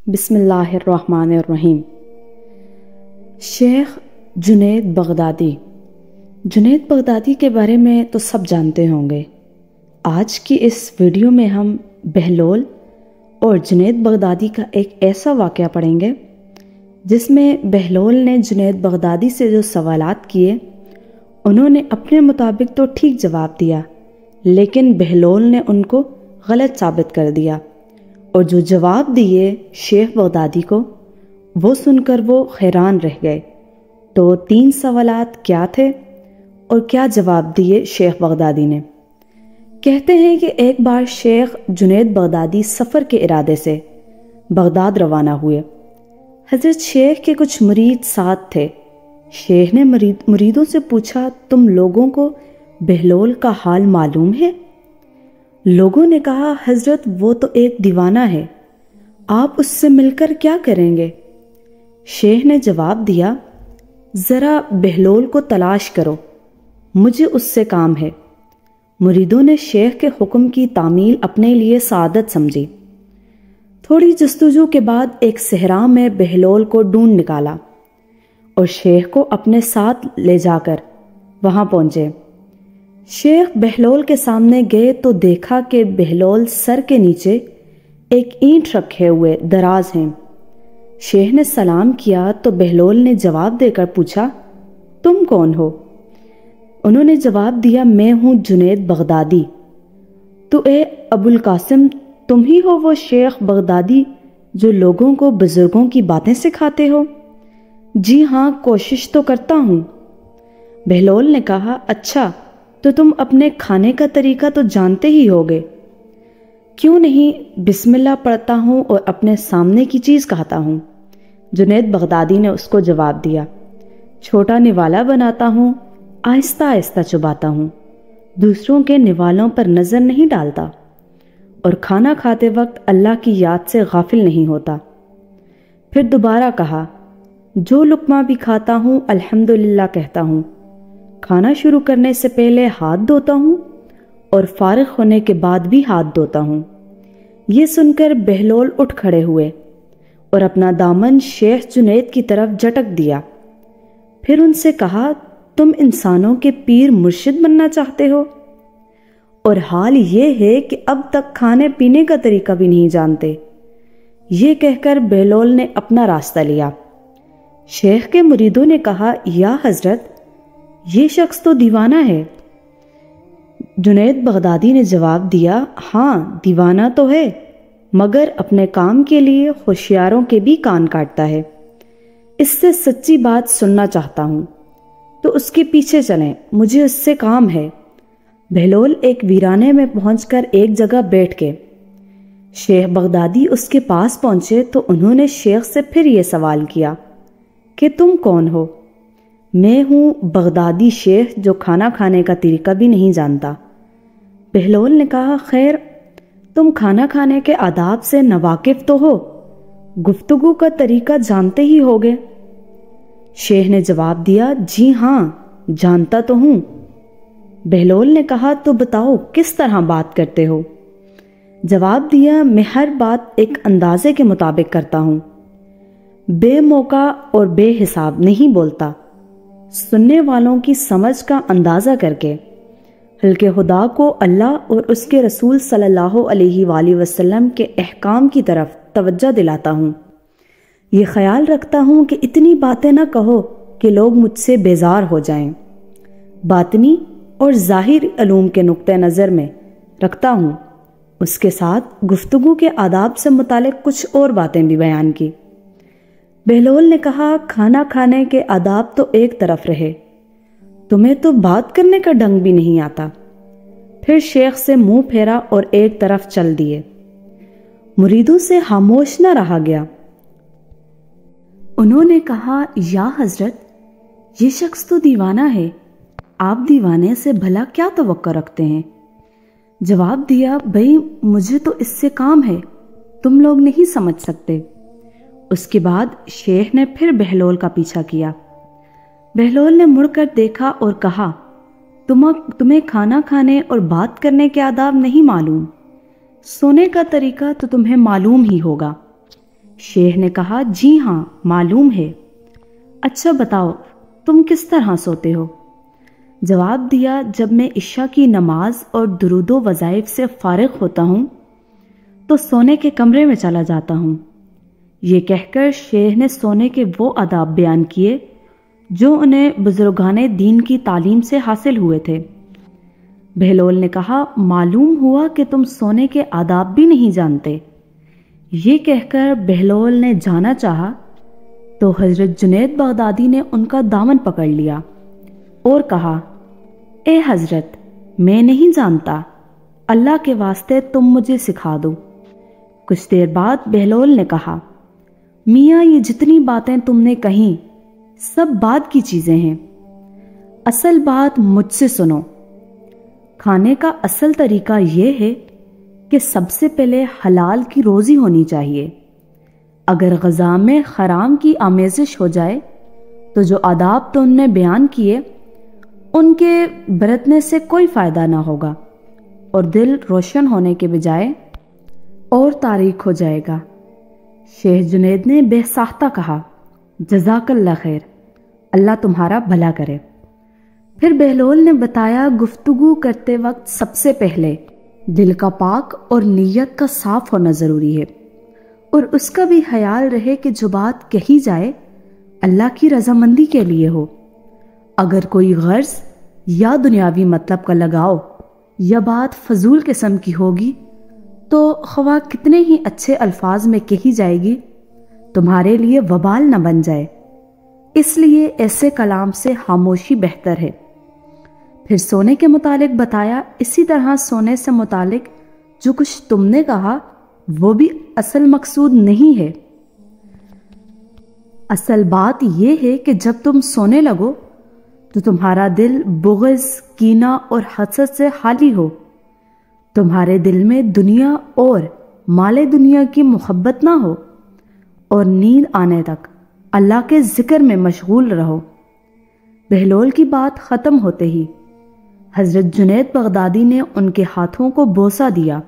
بسم اللہ الرحمن الرحیم۔ شیخ جنید بغدادی۔ جنید بغدادی کے بارے میں تو سب جانتے ہوں گے۔ آج کی اس ویڈیو میں ہم بہلول اور جنید بغدادی کا ایک ایسا واقعہ پڑھیں گے جس میں بہلول نے جنید بغدادی سے جو سوالات کیے انہوں نے اپنے مطابق تو ٹھیک جواب دیا، لیکن بہلول نے ان کو غلط ثابت کر دیا، اور جو جواب دیے شیخ بغدادی کو وہ سن کر وہ حیران رہ گئے۔ تو 3 سوالات کیا تھے اور کیا جواب دیے شیخ بغدادی نے؟ کہتے ہیں کہ ایک بار شیخ جنید بغدادی سفر کے ارادے سے بغداد روانہ ہوئے۔ حضرت شیخ کے کچھ مرید ساتھ تھے۔ شیخ نے مریدوں سے پوچھا، تم لوگوں کو بہلول کا حال معلوم ہے؟ لوگوں نے کہا، حضرت وہ تو ایک دیوانہ ہے، آپ اس سے مل کر کیا کریں گے؟ شیخ نے جواب دیا، ذرا بہلول کو تلاش کرو، مجھے اس سے کام ہے۔ مریدوں نے شیخ کے حکم کی تعمیل اپنے لیے سعادت سمجھی۔ تھوڑی جستجو کے بعد ایک صحرا میں بہلول کو ڈھونڈ نکالا اور شیخ کو اپنے ساتھ لے جا کر وہاں پہنچے۔ شیخ بہلول کے سامنے گئے تو دیکھا کہ بہلول سر کے نیچے ایک اینٹ رکھے ہوئے دراز ہیں۔ شیخ نے سلام کیا تو بہلول نے جواب دے کر پوچھا، تم کون ہو؟ انہوں نے جواب دیا، میں ہوں جنید بغدادی۔ تو اے ابو القاسم، تم ہی ہو وہ شیخ بغدادی جو لوگوں کو بزرگوں کی باتیں سکھاتے ہو؟ جی ہاں، کوشش تو کرتا ہوں۔ بہلول نے کہا، اچھا تو تم اپنے کھانے کا طریقہ تو جانتے ہی ہوگے، کیوں نہیں بسم اللہ پڑھتا ہوں اور اپنے سامنے کی چیز کھاتا ہوں؟ جنید بغدادی نے اس کو جواب دیا، چھوٹا نوالا بناتا ہوں، آہستہ آہستہ چباتا ہوں، دوسروں کے نوالوں پر نظر نہیں ڈالتا، اور کھانا کھاتے وقت اللہ کی یاد سے غافل نہیں ہوتا۔ پھر دوبارہ کہا، جو لقمہ بھی کھاتا ہوں الحمدللہ کہتا ہوں، کھانا شروع کرنے سے پہلے ہاتھ دھوتا ہوں اور فارغ ہونے کے بعد بھی ہاتھ دھوتا ہوں۔ یہ سن کر بہلول اٹھ کھڑے ہوئے اور اپنا دامن شیخ جنید کی طرف جھٹک دیا۔ پھر ان سے کہا، تم انسانوں کے پیر مرشد بننا چاہتے ہو، اور حال یہ ہے کہ اب تک کھانے پینے کا طریقہ بھی نہیں جانتے۔ یہ کہہ کر بہلول نے اپنا راستہ لیا۔ شیخ کے مریدوں نے کہا، یا حضرت یہ شخص تو دیوانہ ہے۔ جنید بغدادی نے جواب دیا، ہاں دیوانہ تو ہے، مگر اپنے کام کے لیے ہوشیاروں کے بھی کان کاٹتا ہے۔ اس سے سچی بات سننا چاہتا ہوں، تو اس کے پیچھے چلیں، مجھے اس سے کام ہے۔ بہلول ایک ویرانے میں پہنچ کر ایک جگہ بیٹھ گئے۔ شیخ بغدادی اس کے پاس پہنچے تو انہوں نے شیخ سے پھر یہ سوال کیا کہ تم کون ہو؟ میں ہوں بغدادی شیخ جو کھانا کھانے کا طریقہ بھی نہیں جانتا۔ بہلول نے کہا، خیر تم کھانا کھانے کے آداب سے ناواقف تو ہو، گفتگو کا طریقہ جانتے ہی ہوگے؟ شیخ نے جواب دیا، جی ہاں جانتا تو ہوں۔ بہلول نے کہا، تو بتاؤ کس طرح بات کرتے ہو؟ جواب دیا، میں ہر بات ایک اندازے کے مطابق کرتا ہوں، بے موقع اور بے حساب نہیں بولتا، سننے والوں کی سمجھ کا اندازہ کر کے، بلکہ خدا کو اللہ اور اس کے رسول صلی اللہ علیہ وآلہ وسلم کے احکام کی طرف توجہ دلاتا ہوں۔ یہ خیال رکھتا ہوں کہ اتنی باتیں نہ کہو کہ لوگ مجھ سے بیزار ہو جائیں۔ باطنی اور ظاہر علوم کے نقطہ نظر میں رکھتا ہوں۔ اس کے ساتھ گفتگو کے آداب سے متعلق کچھ اور باتیں بھی بیان کی۔ بہلول نے کہا، کھانا کھانے کے آداب تو ایک طرف رہے، تمہیں تو بات کرنے کا ڈنگ بھی نہیں آتا۔ پھر شیخ سے منہ پھیرا اور ایک طرف چل دیے۔ مریدوں سے خاموش نہ رہا گیا۔ انہوں نے کہا، یا حضرت یہ شخص تو دیوانہ ہے، آپ دیوانے سے بھلا کیا توقع رکھتے ہیں؟ جواب دیا، بھئی مجھے تو اس سے کام ہے، تم لوگ نہیں سمجھ سکتے۔ اس کے بعد شیخ نے پھر بہلول کا پیچھا کیا۔ بہلول نے مڑ کر دیکھا اور کہا، تمہیں کھانا کھانے اور بات کرنے کے آداب نہیں معلوم، سونے کا طریقہ تو تمہیں معلوم ہی ہوگا۔ شیخ نے کہا جی ہاں معلوم ہے۔ اچھا بتاؤ تم کس طرح سوتے ہو؟ جواب دیا جب میں عشاء کی نماز اور درود و وظائف سے فارغ ہوتا ہوں تو سونے کے کمرے میں چلا جاتا ہوں۔ یہ کہہ کر شیخ نے سونے کے وہ آداب بیان کیے جو انہیں بزرگان دین کی تعلیم سے حاصل ہوئے تھے۔ بہلول نے کہا معلوم ہوا کہ تم سونے کے آداب بھی نہیں جانتے۔ یہ کہہ کر بہلول نے جانا چاہا تو حضرت جنید بغدادی نے ان کا دامن پکڑ لیا اور کہا اے حضرت میں نہیں جانتا، اللہ کے واسطے تم مجھے سکھا دو۔ کچھ دیر بعد بہلول نے کہا میاں یہ جتنی باتیں تم نے کہیں سب بعد کی چیزیں ہیں، اصل بات مجھ سے سنو۔ کھانے کا اصل طریقہ یہ ہے کہ سب سے پہلے حلال کی روزی ہونی چاہیے۔ اگر غذا میں حرام کی آمیزش ہو جائے تو جو آداب تم نے بیان کیے ان کے برتنے سے کوئی فائدہ نہ ہوگا اور دل روشن ہونے کے بجائے اور تاریک ہو جائے گا۔ شیخ جنید نے بے ساختہ کہا جزاک اللہ خیر، اللہ تمہارا بھلا کرے۔ پھر بہلول نے بتایا گفتگو کرتے وقت سب سے پہلے دل کا پاک اور نیت کا صاف ہونا ضروری ہے، اور اس کا بھی خیال رہے کہ جو بات کہی جائے اللہ کی رضامندی کے لیے ہو۔ اگر کوئی غرض یا دنیاوی مطلب کا لگاؤ یا بات فضول قسم کی ہوگی تو خواہ کتنے ہی اچھے الفاظ میں کہی جائے گی تمہارے لیے وبال نہ بن جائے، اس لیے ایسے کلام سے خاموشی بہتر ہے۔ پھر سونے کے متعلق بتایا، اسی طرح سونے سے متعلق جو کچھ تم نے کہا وہ بھی اصل مقصود نہیں ہے۔ اصل بات یہ ہے کہ جب تم سونے لگو تو تمہارا دل بغض، کینہ اور حسد سے خالی ہو، تمہارے دل میں دنیا اور مال دنیا کی محبت نہ ہو، اور نیند آنے تک اللہ کے ذکر میں مشغول رہو۔ بہلول کی بات ختم ہوتے ہی حضرت جنید بغدادی نے ان کے ہاتھوں کو بوسہ دیا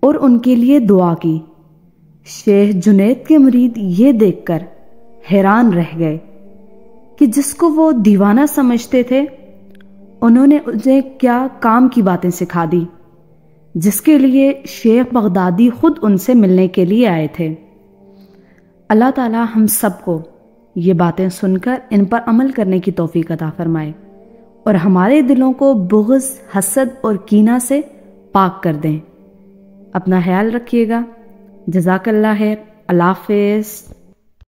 اور ان کے لیے دعا کی۔ شیخ جنید کے مرید یہ دیکھ کر حیران رہ گئے کہ جس کو وہ دیوانہ سمجھتے تھے انہوں نے انہیں کیا کام کی باتیں سکھا دی جس کے لیے شیخ بغدادی خود ان سے ملنے کے لیے آئے تھے۔ اللہ تعالی ہم سب کو یہ باتیں سن کر ان پر عمل کرنے کی توفیق عطا فرمائے اور ہمارے دلوں کو بغض، حسد اور کینہ سے پاک کر دیں۔ اپنا خیال رکھیے گا۔ جزاک اللہ خیر۔ اللہ حافظ۔